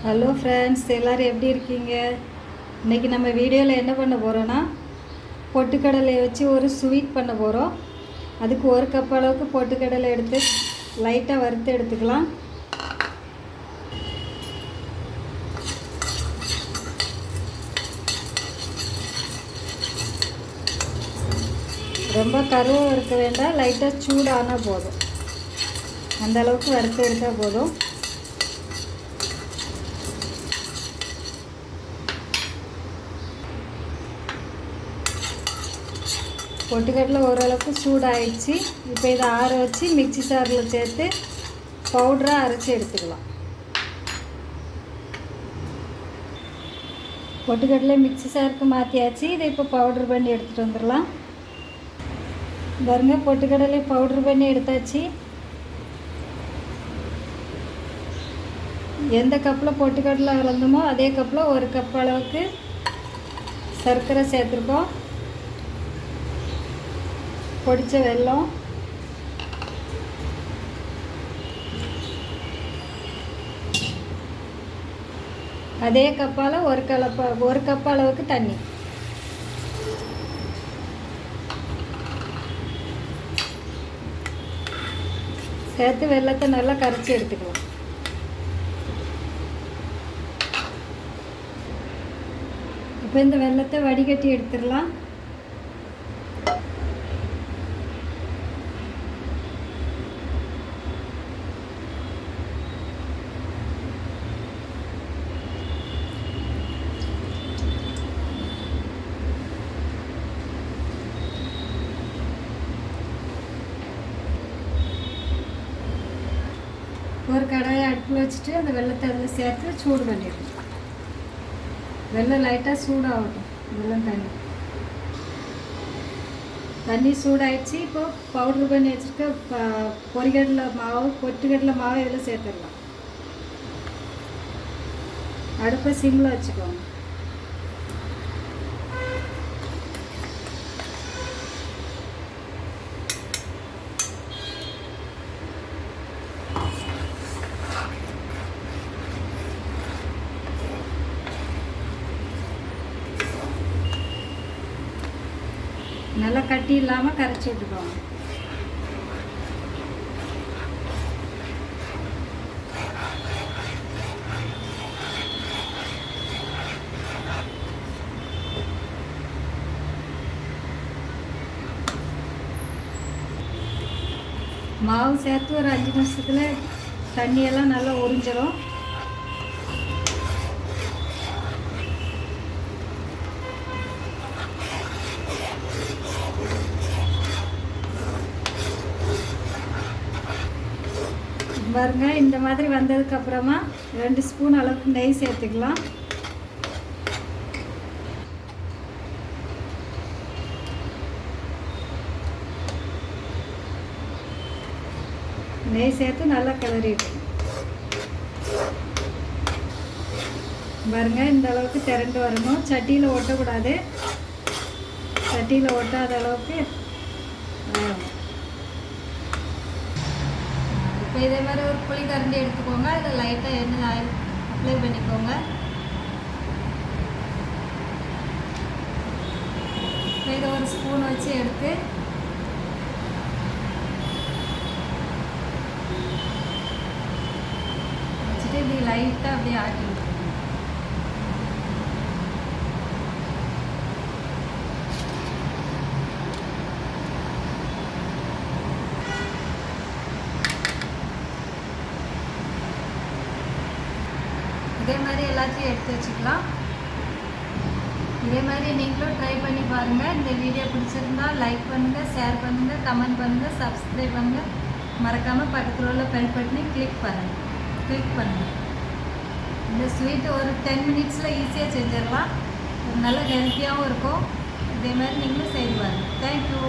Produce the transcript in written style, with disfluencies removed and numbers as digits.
Hello friends, எல்லோரும் எப்படி இருக்கீங்க? இன்றைக்கி நம்ம வீடியோவில் என்ன பண்ண போகிறோன்னா, பொட்டுக்கடலையை வச்சு ஒரு ஸ்வீட் பண்ண போகிறோம். அதுக்கு ஒரு கப் அளவுக்கு பொட்டுக்கடலை எடுத்து லைட்டாக வறுத்து எடுத்துக்கலாம். ரொம்ப கருவாக இருக்க வேண்டாம், லைட்டாக சூடானால் போதும். அந்த அளவுக்கு வறுத்து எடுத்தால் போதும். பொட்டுக்கடலை ஓரளவுக்கு சூடாகிடுச்சு. இப்போ இதை ஆற வச்சு மிக்சி ஜாரில் சேர்த்து பவுடராக அரைச்சி எடுத்துக்கலாம். பொட்டுக்கடலை மிக்சி ஜாருக்கு மாற்றியாச்சு. இதை இப்போ பவுட்ரு பண்ணி எடுத்துகிட்டு வந்துடலாம். பாருங்க, பொட்டுக்கடலை பவுட்ரு பண்ணி எடுத்தாச்சு. எந்த கப்பில் பொட்டுக்கடலை அளந்தோமோ அதே கப்பில் ஒரு கப் அளவுக்கு சர்க்கரை சேர்த்துருக்கோம். பொடிச்ச வெல்லம், அதே கப்பால் ஒரு கப் அளவுக்கு தண்ணி சேர்த்து வெல்லத்தை நல்லா கரைச்சி எடுத்துக்கலாம். இப்போ இந்த வெல்லத்தை வடிகட்டி எடுத்துடலாம். ஒரு கடாயை அடுப்பில் வச்சுட்டு அந்த வெள்ளத்தை அதில் சேர்த்து சூடு பண்ணிடணும். வெள்ளம் லைட்டாக சூடாகட்டும். வெள்ளம் தண்ணி சூடாகிடுச்சு. இப்போது பவுட்ரு பண்ணி வச்சுருக்க பொரிகடலை மாவு, பொட்டுக்கடலை மாவு இதில் சேர்த்துடலாம். அடுப்பை சிம்மில் வச்சுக்கோங்க. நல்லா கட்டி இல்லாமல் கரைச்சி விட்டுக்கோங்க. மாவு சேர்த்து ஒரு 5 நிமிஷத்தில் தண்ணியெல்லாம் நல்லா உறிஞ்சிடும். பாருங்க, இந்த மாதிரி வந்ததுக்கப்புறமா 2 ஸ்பூன் அளவுக்கு நெய் சேர்த்துக்கலாம். நெய் சேர்த்து நல்லா கிளறிடணும். பாருங்க, இந்த அளவுக்கு திரண்டு வரணும். சட்டியில் ஒட்டக்கூடாது. சட்டியில் ஒட்டாத அளவுக்கு. இப்போ இதே மாதிரி ஒரு புளி கரண்டி எடுத்துக்கோங்க. அதில் லைட்டாக எண்ணெய் ஆயில் அப்ளை பண்ணிக்கோங்க. இப்போ இதை ஒரு ஸ்பூன் வச்சு எடுத்து வச்சுட்டு இப்படி லைட்டாக அப்படியே ஆட்டி விட்டுருங்க. இதே மாதிரி எல்லாத்தையும் எடுத்து வச்சுக்கலாம். இதே மாதிரி நீங்களும் ட்ரை பண்ணி பாருங்கள். இந்த வீடியோ பிடிச்சிருந்தா லைக் பண்ணுங்கள், ஷேர் பண்ணுங்கள், கமெண்ட் பண்ணுங்கள், சப்ஸ்கிரைப் பண்ணுங்கள். மறக்காமல் பக்கத்தில் உள்ள பெல் பட்டனை கிளிக் பண்ணுங்கள். இந்த ஸ்வீட்டு ஒரு 10 மினிட்ஸில் ஈஸியாக செஞ்சிடலாம். நல்ல ஹெல்த்தியாகவும் இருக்கும். இதே மாதிரி நீங்களும் செய்து பாருங்கள். தேங்க்யூ.